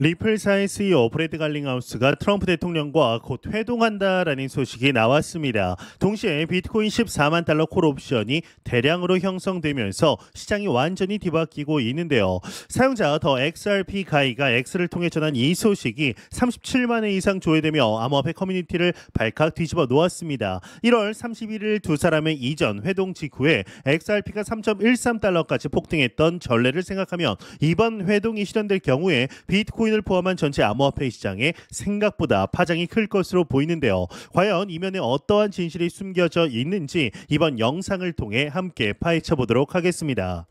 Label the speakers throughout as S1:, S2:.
S1: 리플사의 CEO 브래드 갈링하우스가 트럼프 대통령과 곧 회동한다라는 소식이 나왔습니다. 동시에 비트코인 14만 달러 콜 옵션이 대량으로 형성되면서 시장이 완전히 뒤바뀌고 있는데요. 사용자 더 XRP 가이가 X를 통해 전한 이 소식이 37만 회 이상 조회되며 암호화폐 커뮤니티를 발칵 뒤집어 놓았습니다. 1월 31일 두 사람의 이전 회동 직후에 XRP가 3.13달러까지 폭등했던 전례를 생각하면 이번 회동이 실현될 경우에 비트코인을 포함한 전체 암호화폐 시장에 생각보다 파장이 클 것으로 보이는데요. 과연 이면에 어떠한 진실이 숨겨져 있는지 이번 영상을 통해 함께 파헤쳐 보도록 하겠습니다.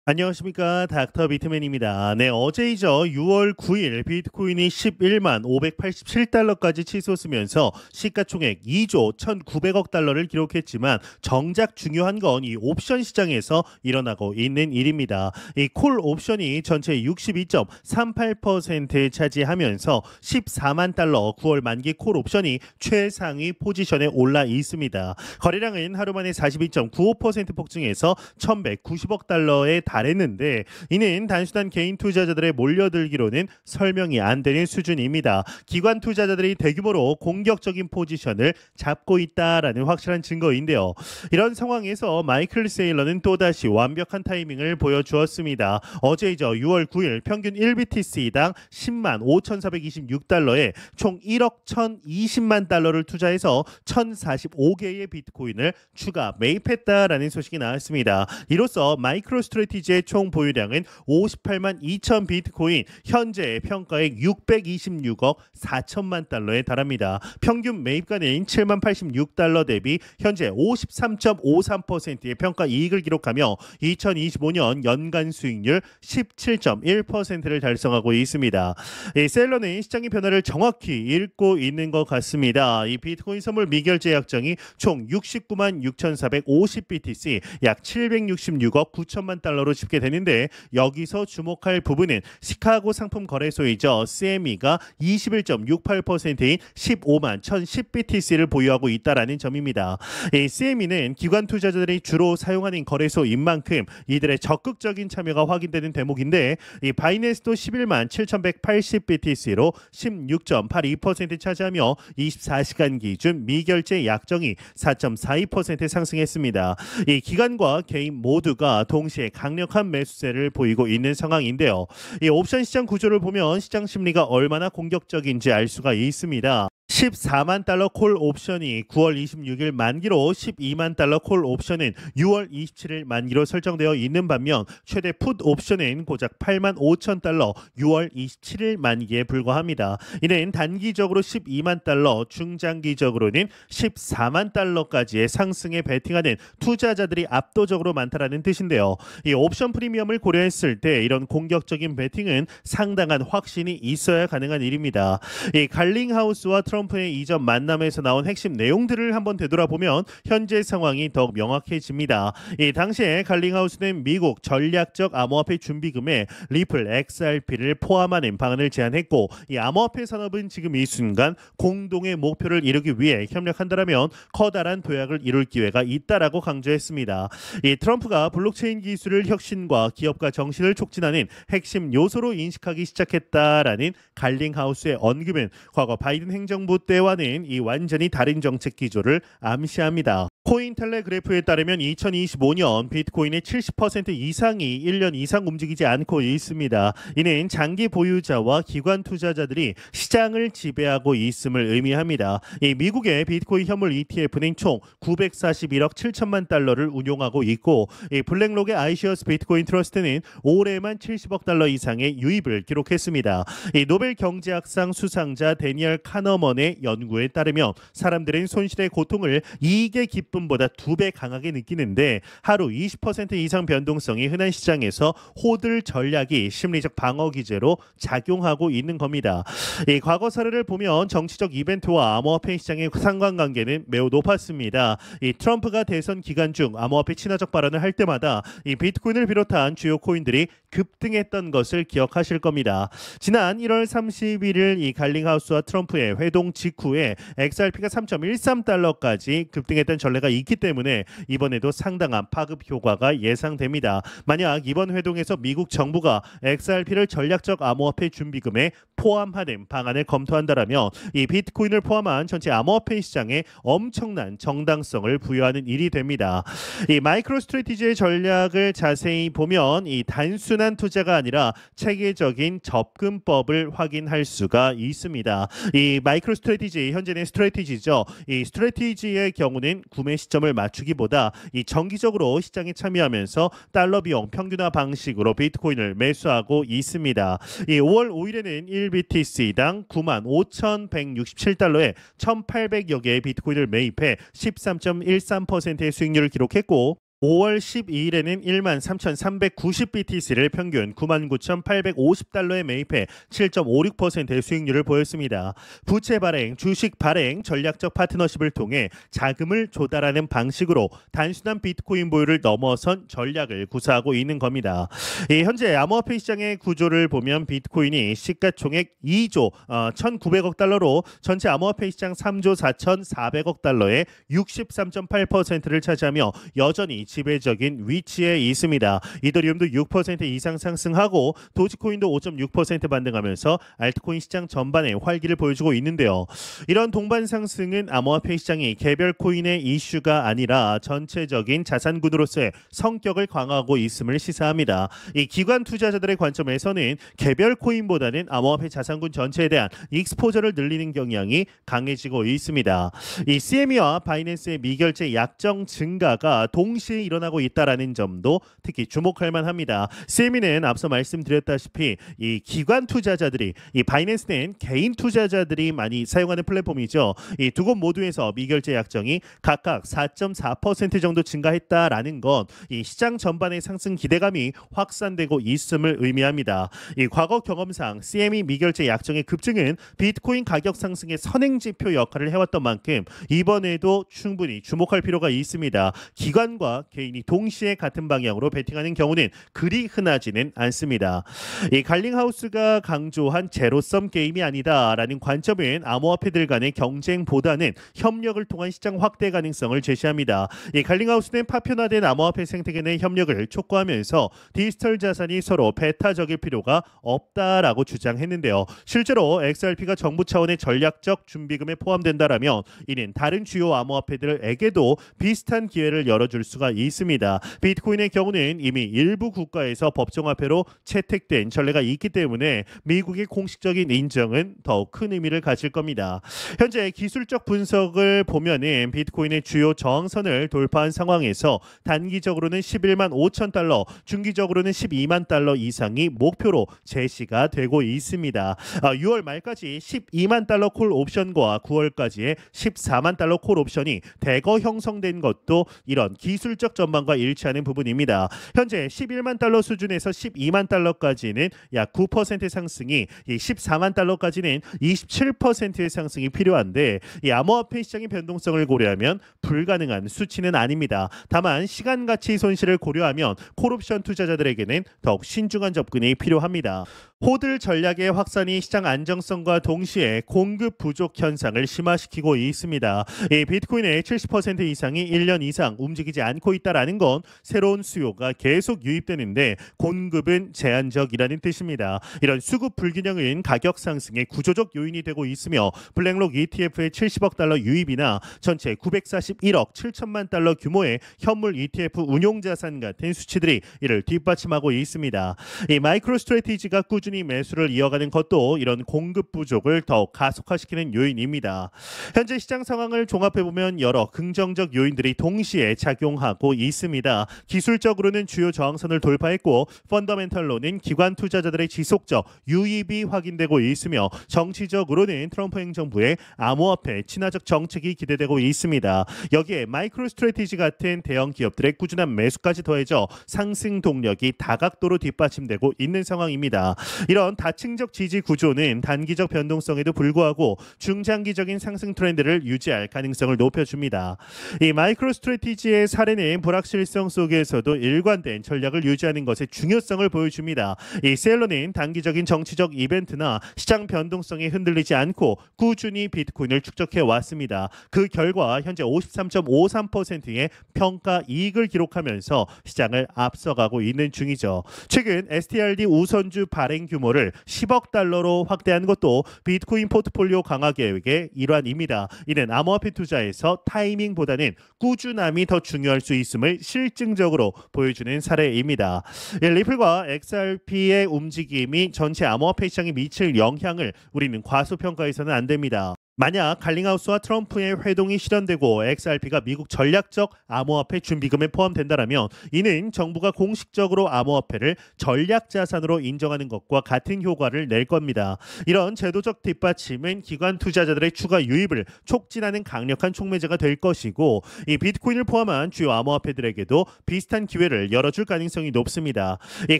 S1: 안녕하십니까, 닥터 비트맨입니다. 어제이죠. 6월 9일 비트코인이 11만 587달러까지 치솟으면서 시가총액 2조 1,900억 달러를 기록했지만 정작 중요한 건 이 옵션 시장에서 일어나고 있는 일입니다. 이 콜 옵션이 전체 62.38%를 차지하면서 14만 달러 9월 만기 콜 옵션이 최상위 포지션에 올라 있습니다. 거래량은 하루 만에 42.95% 폭증해서 1,190억 달러에 달했는데 이는 단순한 개인 투자자들의 몰려들기로는 설명이 안 되는 수준입니다. 기관 투자자들이 대규모로 공격적인 포지션을 잡고 있다라는 확실한 증거인데요. 이런 상황에서 마이클 세일러는 또다시 완벽한 타이밍을 보여주었습니다. 어제이죠. 6월 9일 평균 1BTC당 10만 5,426달러에 총 1억 1,020만 달러를 투자해서 1,045개의 비트코인을 추가 매입했다라는 소식이 나왔습니다. 이로써 마이크로 스트래티지의 총 보유량은 58만 2천 비트코인, 현재 평가액 626억 4천만 달러에 달합니다. 평균 매입가는 7만 86달러 대비 현재 53.53%의 평가 이익을 기록하며 2025년 연간 수익률 17.1%를 달성하고 있습니다. 이 셀러는 시장의 변화를 정확히 읽고 있는 것 같습니다. 이 비트코인 선물 미결제 약정이 총 69만 6,450BTC, 약 766억 9천만 달러로 집계되는데 여기서 주목할 부분은 시카고 상품 거래소이죠. CME가 21.68%인 15만 1,010BTC를 보유하고 있다라는 점입니다. 이 CME는 기관 투자자들이 주로 사용하는 거래소인 만큼 이들의 적극적인 참여가 확인되는 대목인데 이 바이낸스도 11만 7,180BTC로 16.82% 차지하며 24시간 기준 미결제 약정이 4.42% 상승했습니다. 이 기관과 개인 모두가 동시에 강력한 매수세를 보이고 있는 상황인데요. 이 옵션 시장 구조를 보면 시장 심리가 얼마나 공격적인지 알 수가 있습니다. 14만 달러 콜 옵션이 9월 26일 만기로 12만 달러 콜 옵션은 6월 27일 만기로 설정되어 있는 반면 최대 풋 옵션은 고작 8만 5천 달러 6월 27일 만기에 불과합니다. 이는 단기적으로 12만 달러, 중장기적으로는 14만 달러까지의 상승에 베팅하는 투자자들이 압도적으로 많다라는 뜻인데요. 이 옵션 프리미엄을 고려했을 때 이런 공격적인 베팅은 상당한 확신이 있어야 가능한 일입니다. 이 갈링하우스와 트럼프의 이전 만남에서 나온 핵심 내용들을 한번 되돌아보면 현재 상황이 더욱 명확해집니다. 이 당시에 갈링하우스는 미국 전략적 암호화폐 준비금에 리플 XRP를 포함하는 방안을 제안했고 이 암호화폐 산업은 지금 이 순간 공동의 목표를 이루기 위해 협력한다면 커다란 도약을 이룰 기회가 있다라고 강조했습니다. 이 트럼프가 블록체인 기술을 혁신과 기업가 정신을 촉진하는 핵심 요소로 인식하기 시작했다라는 갈링하우스의 언급은 과거 바이든 행정부 때와는 이 완전히 다른 정책 기조를 암시합니다. 코인텔레그래프에 따르면 2025년 비트코인의 70% 이상이 1년 이상 움직이지 않고 있습니다. 이는 장기 보유자와 기관 투자자들이 시장을 지배하고 있음을 의미합니다. 이 미국의 비트코인 현물 ETF는 총 941억 7천만 달러를 운용하고 있고 이 블랙록의 아이시어스 비트코인 트러스트는 올해만 70억 달러 이상의 유입을 기록했습니다. 이 노벨 경제학상 수상자 데니얼 카너먼의 연구에 따르면 사람들은 손실의 고통을 이익의 기쁨보다 2배 강하게 느끼는데 하루 20% 이상 변동성이 흔한 시장에서 호들 전략이 심리적 방어 기제로 작용하고 있는 겁니다. 이 과거 사례를 보면 정치적 이벤트와 암호화폐 시장의 상관관계는 매우 높았습니다. 이 트럼프가 대선 기간 중 암호화폐 친화적 발언을 할 때마다 이 비트코인을 비롯한 주요 코인들이 급등했던 것을 기억하실 겁니다. 지난 1월 31일 이 갈링하우스와 트럼프의 회동 활동 직후에 XRP가 3.13달러까지 급등했던 전례가 있기 때문에 이번에도 상당한 파급 효과가 예상됩니다. 만약 이번 회동에서 미국 정부가 XRP를 전략적 암호화폐 준비금에 포함하는 방안을 검토한다라면 이 비트코인을 포함한 전체 암호화폐 시장에 엄청난 정당성을 부여하는 일이 됩니다. 이 마이크로스트래티지의 전략을 자세히 보면 이 단순한 투자가 아니라 체계적인 접근법을 확인할 수가 있습니다. 이 마이크로스트래티지, 현재는 스트래티지죠. 이 스트래티지의 경우는 구매 시점을 맞추기보다 이 정기적으로 시장에 참여하면서 달러 비용 평균화 방식으로 비트코인을 매수하고 있습니다. 이 5월 5일에는 1BTC당 95,167달러에 1,800여 개의 비트코인을 매입해 13.13%의 수익률을 기록했고 5월 12일에는 13,390BTC를 평균 99,850달러에 매입해 7.56%의 수익률을 보였습니다. 부채 발행, 주식 발행, 전략적 파트너십을 통해 자금을 조달하는 방식으로 단순한 비트코인 보유를 넘어선 전략을 구사하고 있는 겁니다. 현재 암호화폐 시장의 구조를 보면 비트코인이 시가총액 2조 1,900억 달러로 전체 암호화폐 시장 3조 4,400억 달러의 63.8%를 차지하며 여전히 지배적인 위치에 있습니다. 이더리움도 6% 이상 상승하고 도지코인도 5.6% 반등하면서 알트코인 시장 전반에 활기를 보여주고 있는데요. 이런 동반 상승은 암호화폐 시장이 개별 코인의 이슈가 아니라 전체적인 자산군으로서의 성격을 강화하고 있음을 시사합니다. 이 기관 투자자들의 관점에서는 개별 코인보다는 암호화폐 자산군 전체에 대한 익스포저를 늘리는 경향이 강해지고 있습니다. 이 CME와 바이낸스의 미결제 약정 증가가 동시에 일어나고 있다라는 점도 특히 주목할 만합니다. CME는 앞서 말씀드렸다시피 이 기관 투자자들이, 이 바이낸스는 개인 투자자들이 많이 사용하는 플랫폼이죠. 이 두 곳 모두에서 미결제 약정이 각각 4.4% 정도 증가했다라는 건 이 시장 전반의 상승 기대감이 확산되고 있음을 의미합니다. 이 과거 경험상 CME 미결제 약정의 급증은 비트코인 가격 상승의 선행지표 역할을 해왔던 만큼 이번에도 충분히 주목할 필요가 있습니다. 기관과 개인이 동시에 같은 방향으로 베팅하는 경우는 그리 흔하지는 않습니다. 이 갈링하우스가 강조한 제로섬 게임이 아니다라는 관점은 암호화폐들 간의 경쟁보다는 협력을 통한 시장 확대 가능성을 제시합니다. 이 갈링하우스는 파편화된 암호화폐 생태계 내 협력을 촉구하면서 디지털 자산이 서로 배타적일 필요가 없다라고 주장했는데요. 실제로 XRP가 정부 차원의 전략적 준비금에 포함된다라면 이는 다른 주요 암호화폐들에게도 비슷한 기회를 열어줄 수가 있습니다. 비트코인의 경우는 이미 일부 국가에서 법정화폐로 채택된 전례가 있기 때문에 미국의 공식적인 인정은 더욱 큰 의미를 가질 겁니다. 현재 기술적 분석을 보면은 비트코인의 주요 저항선을 돌파한 상황에서 단기적으로는 11만 5천 달러, 중기적으로는 12만 달러 이상이 목표로 제시가 되고 있습니다. 6월 말까지 12만 달러 콜 옵션과 9월까지의 14만 달러 콜 옵션이 대거 형성된 것도 이런 기술적 전망과 일치하는 부분입니다. 현재 11만 달러 수준에서 12만 달러까지는 약 9% 상승이, 14만 달러까지는 27%의 상승이 필요한데 이 암호화폐 시장의 변동성을 고려하면 불가능한 수치는 아닙니다. 다만 시간 가치 손실을 고려하면 콜옵션 투자자들에게는 더욱 신중한 접근이 필요합니다. 호들 전략의 확산이 시장 안정성과 동시에 공급 부족 현상을 심화시키고 있습니다. 이 비트코인의 70% 이상이 1년 이상 움직이지 않고 있다라는 건 새로운 수요가 계속 유입되는데 공급은 제한적이라는 뜻입니다. 이런 수급 불균형은 가격 상승의 구조적 요인이 되고 있으며 블랙록 ETF의 70억 달러 유입이나 전체 941억 7천만 달러 규모의 현물 ETF 운용자산 같은 수치들이 이를 뒷받침하고 있습니다. 이 마이크로스트래티지가 꾸준히 매수를 이어가는 것도 이런 공급 부족을 더욱 가속화시키는 요인입니다. 현재 시장 상황을 종합해보면 여러 긍정적 요인들이 동시에 작용하고 있습니다. 기술적으로는 주요 저항선을 돌파했고 펀더멘털로는 기관 투자자들의 지속적 유입이 확인되고 있으며 정치적으로는 트럼프 행정부의 암호화폐 친화적 정책이 기대되고 있습니다. 여기에 마이크로스트래티지 같은 대형 기업들의 꾸준한 매수까지 더해져 상승 동력이 다각도로 뒷받침되고 있는 상황입니다. 이런 다층적 지지 구조는 단기적 변동성에도 불구하고 중장기적인 상승 트렌드를 유지할 가능성을 높여줍니다. 이 마이크로 스트래티지의 사례는 불확실성 속에서도 일관된 전략을 유지하는 것의 중요성을 보여줍니다. 이 셀러는 단기적인 정치적 이벤트나 시장 변동성에 흔들리지 않고 꾸준히 비트코인을 축적해 왔습니다. 그 결과 현재 53.53%의 평가 이익을 기록하면서 시장을 앞서가고 있는 중이죠. 최근 STRD 우선주 발행 규모를 10억 달러로 확대한 것도 비트코인 포트폴리오 강화 계획의 일환입니다. 이는 암호화폐 투자에서 타이밍보다는 꾸준함이 더 중요할 수 있음을 실증적으로 보여주는 사례입니다. 리플과 XRP의 움직임이 전체 암호화폐 시장에 미칠 영향을 우리는 과소평가해서는 안 됩니다. 만약 갈링하우스와 트럼프의 회동이 실현되고 XRP가 미국 전략적 암호화폐 준비금에 포함된다면 이는 정부가 공식적으로 암호화폐를 전략자산으로 인정하는 것과 같은 효과를 낼 겁니다. 이런 제도적 뒷받침은 기관 투자자들의 추가 유입을 촉진하는 강력한 촉매제가 될 것이고 이 비트코인을 포함한 주요 암호화폐들에게도 비슷한 기회를 열어줄 가능성이 높습니다. 이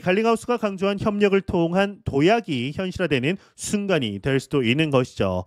S1: 갈링하우스가 강조한 협력을 통한 도약이 현실화되는 순간이 될 수도 있는 것이죠.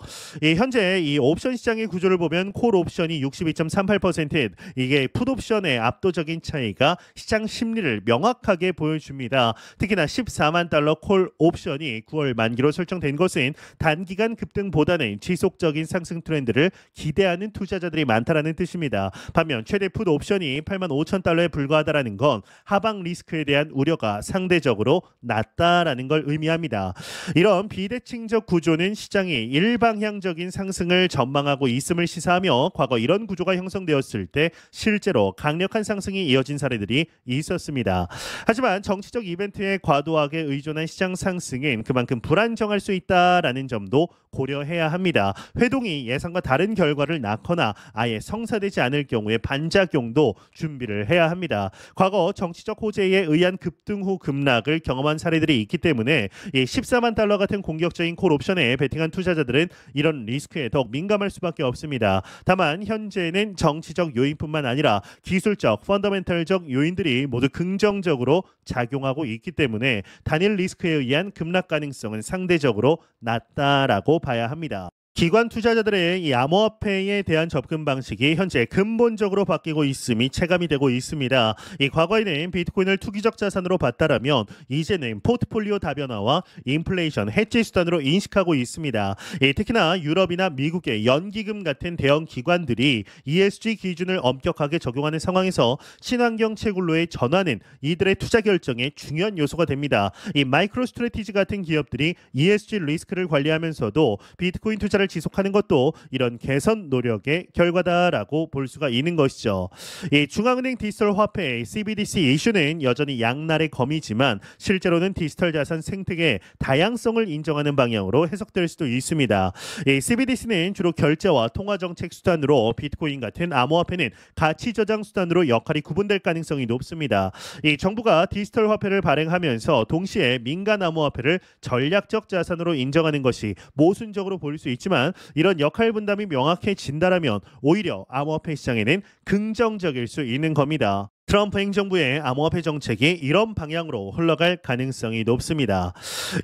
S1: 현재 이 옵션 시장의 구조를 보면 콜 옵션이 62.38%, 이게 풋 옵션의 압도적인 차이가 시장 심리를 명확하게 보여줍니다. 특히나 14만 달러 콜 옵션이 9월 만기로 설정된 것은 단기간 급등보다는 지속적인 상승 트렌드를 기대하는 투자자들이 많다라는 뜻입니다. 반면 최대 풋 옵션이 8만 5천 달러에 불과하다라는 건 하방 리스크에 대한 우려가 상대적으로 낮다라는 걸 의미합니다. 이런 비대칭적 구조는 시장이 일방향적인 상승을 전망하고 있음을 시사하며 과거 이런 구조가 형성되었을 때 실제로 강력한 상승이 이어진 사례들이 있었습니다. 하지만 정치적 이벤트에 과도하게 의존한 시장 상승은 그만큼 불안정할 수 있다라는 점도 고려해야 합니다. 회동이 예상과 다른 결과를 낳거나 아예 성사되지 않을 경우에 반작용도 준비를 해야 합니다. 과거 정치적 호재에 의한 급등 후 급락을 경험한 사례들이 있기 때문에 14만 달러 같은 공격적인 콜 옵션에 베팅한 투자자들은 이런 리스크에 더욱 민감할 수밖에 없습니다. 다만 현재는 정치적 요인뿐만 아니라 기술적, 펀더멘털적 요인들이 모두 긍정적으로 작용하고 있기 때문에 단일 리스크에 의한 급락 가능성은 상대적으로 낮다라고 봐야 합니다. 기관 투자자들의 이 암호화폐에 대한 접근 방식이 현재 근본적으로 바뀌고 있음이 체감이 되고 있습니다. 이 과거에는 비트코인을 투기적 자산으로 봤다라면 이제는 포트폴리오 다변화와 인플레이션 해지 수단으로 인식하고 있습니다. 특히나 유럽이나 미국의 연기금 같은 대형 기관들이 ESG 기준을 엄격하게 적용하는 상황에서 친환경 채굴로의 전환은 이들의 투자 결정에 중요한 요소가 됩니다. 이 마이크로 스트래티지 같은 기업들이 ESG 리스크를 관리하면서도 비트코인 투자를 지속하는 것도 이런 개선 노력의 결과다라고 볼 수가 있는 것이죠. 이 중앙은행 디지털 화폐 CBDC 이슈는 여전히 양날의 검이지만 실제로는 디지털 자산 생태계의 다양성을 인정하는 방향으로 해석될 수도 있습니다. 이 CBDC는 주로 결제와 통화 정책 수단으로 비트코인 같은 암호화폐는 가치 저장 수단으로 역할이 구분될 가능성이 높습니다. 이 정부가 디지털 화폐를 발행하면서 동시에 민간 암호화폐를 전략적 자산으로 인정하는 것이 모순적으로 보일 수 있지만 이런 역할 분담이 명확해진다라면 오히려 암호화폐 시장에는 긍정적일 수 있는 겁니다. 트럼프 행정부의 암호화폐 정책이 이런 방향으로 흘러갈 가능성이 높습니다.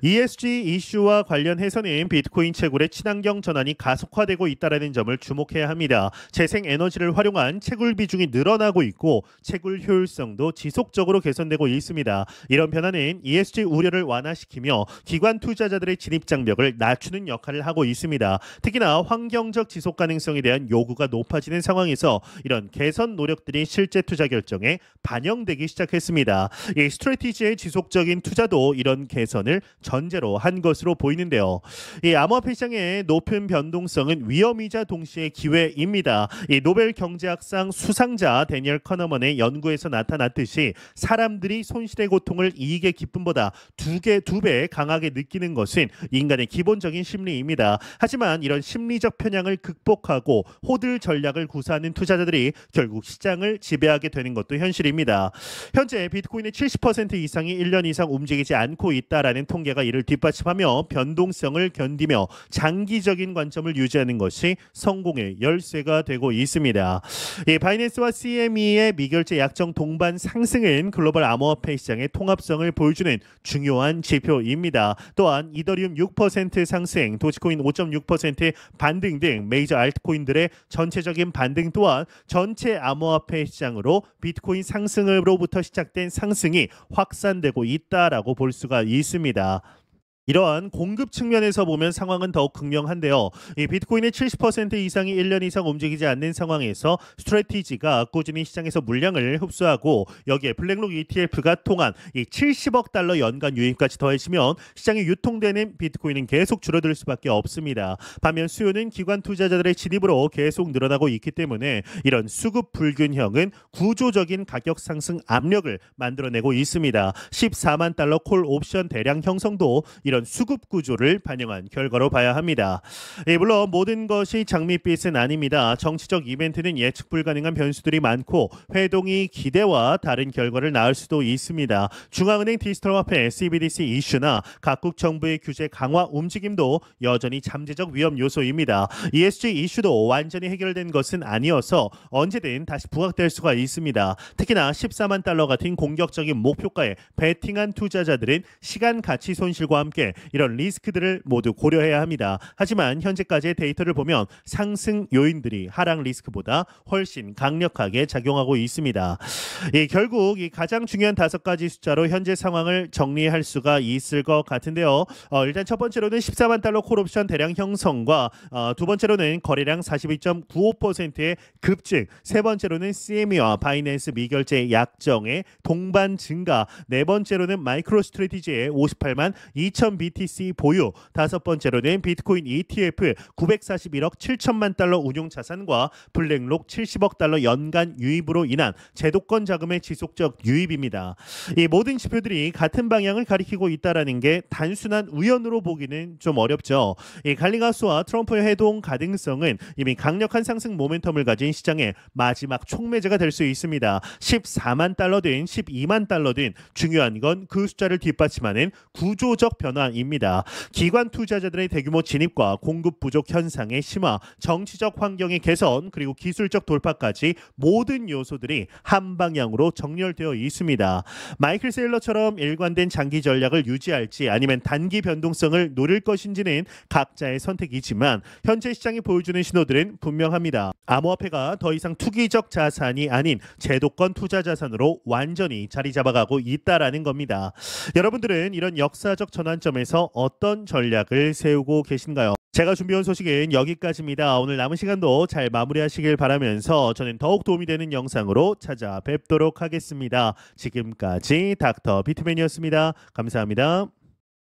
S1: ESG 이슈와 관련해서는 비트코인 채굴의 친환경 전환이 가속화되고 있다는 점을 주목해야 합니다. 재생에너지를 활용한 채굴 비중이 늘어나고 있고 채굴 효율성도 지속적으로 개선되고 있습니다. 이런 변화는 ESG 우려를 완화시키며 기관 투자자들의 진입 장벽을 낮추는 역할을 하고 있습니다. 특히나 환경적 지속 가능성에 대한 요구가 높아지는 상황에서 이런 개선 노력들이 실제 투자 결정에 반영되기 시작했습니다. 이 스트래티지의 지속적인 투자도 이런 개선을 전제로 한 것으로 보이는데요. 이 암호화폐 시장의 높은 변동성은 위험이자 동시에 기회입니다. 이 노벨 경제학상 수상자 데니얼 커너먼의 연구에서 나타났듯이 사람들이 손실의 고통을 이익의 기쁨보다 두 배 강하게 느끼는 것은 인간의 기본적인 심리입니다. 하지만 이런 심리적 편향을 극복하고 호들 전략을 구사하는 투자자들이 결국 시장을 지배하게 되는 것도 현실입니다. 현실입니다. 현재 비트코인의 70% 이상이 1년 이상 움직이지 않고 있다라는 통계가 이를 뒷받침하며 변동성을 견디며 장기적인 관점을 유지하는 것이 성공의 열쇠가 되고 있습니다. 바이낸스와 CME의 미결제 약정 동반 상승은 글로벌 암호화폐 시장의 통합성을 보여주는 중요한 지표입니다. 또한 이더리움 6% 상승, 도지코인 5.6% 반등 등 메이저 알트코인들의 전체적인 반등 또한 전체 암호화폐 시장으로 비트코인 상승으로부터 시작된 상승이 확산되고 있다라고 볼 수가 있습니다. 이러한 공급 측면에서 보면 상황은 더욱 극명한데요. 이 비트코인의 70% 이상이 1년 이상 움직이지 않는 상황에서 스트래티지가 꾸준히 시장에서 물량을 흡수하고 여기에 블랙록 ETF가 통한 이 70억 달러 연간 유입까지 더해지면 시장에 유통되는 비트코인은 계속 줄어들 수밖에 없습니다. 반면 수요는 기관 투자자들의 진입으로 계속 늘어나고 있기 때문에 이런 수급 불균형은 구조적인 가격 상승 압력을 만들어내고 있습니다. 14만 달러 콜 옵션 대량 형성도 이런 수급 구조를 반영한 결과로 봐야 합니다. 물론 모든 것이 장밋빛은 아닙니다. 정치적 이벤트는 예측 불가능한 변수들이 많고 회동이 기대와 다른 결과를 낳을 수도 있습니다. 중앙은행 디지털 화폐 CBDC 이슈나 각국 정부의 규제 강화 움직임도 여전히 잠재적 위험 요소입니다. ESG 이슈도 완전히 해결된 것은 아니어서 언제든 다시 부각될 수가 있습니다. 특히나 14만 달러 같은 공격적인 목표가에 베팅한 투자자들은 시간 가치 손실과 함께 이런 리스크들을 모두 고려해야 합니다. 하지만 현재까지의 데이터를 보면 상승 요인들이 하락 리스크보다 훨씬 강력하게 작용하고 있습니다. 결국 이 가장 중요한 5가지 숫자로 현재 상황을 정리할 수가 있을 것 같은데요. 일단 첫 번째로는 14만 달러 콜옵션 대량 형성과 두 번째로는 거래량 42.95%의 급증, 세 번째로는 CME와 바이낸스 미결제 약정의 동반 증가, 네 번째로는 마이크로 스트래티지의 58만 2천 BTC 보유, 다섯 번째로는 비트코인 ETF 941억 7천만 달러 운용 자산과 블랙록 70억 달러 연간 유입으로 인한 제도권 자금의 지속적 유입입니다. 이 모든 지표들이 같은 방향을 가리키고 있다라는 게 단순한 우연으로 보기는 좀 어렵죠. 이 갈링하우스와 트럼프의 회동 가능성은 이미 강력한 상승 모멘텀을 가진 시장의 마지막 촉매제가 될 수 있습니다. 14만 달러든 12만 달러든 중요한 건 그 숫자를 뒷받침하는 구조적 변화입니다. 기관 투자자들의 대규모 진입과 공급 부족 현상의 심화, 정치적 환경의 개선, 그리고 기술적 돌파까지 모든 요소들이 한 방향으로 정렬되어 있습니다. 마이클 세일러처럼 일관된 장기 전략을 유지할지 아니면 단기 변동성을 노릴 것인지는 각자의 선택이지만 현재 시장이 보여주는 신호들은 분명합니다. 암호화폐가 더 이상 투기적 자산이 아닌 제도권 투자 자산으로 완전히 자리 잡아가고 있다라는 겁니다. 여러분들은 이런 역사적 전환점에서 어떤 전략을 세우고 계신가요? 제가 준비한 소식은 여기까지입니다. 오늘 남은 시간도 잘 마무리하시길 바라면서 저는 더욱 도움이 되는 영상으로 찾아뵙도록 하겠습니다. 지금까지 닥터 비트맨이었습니다. 감사합니다.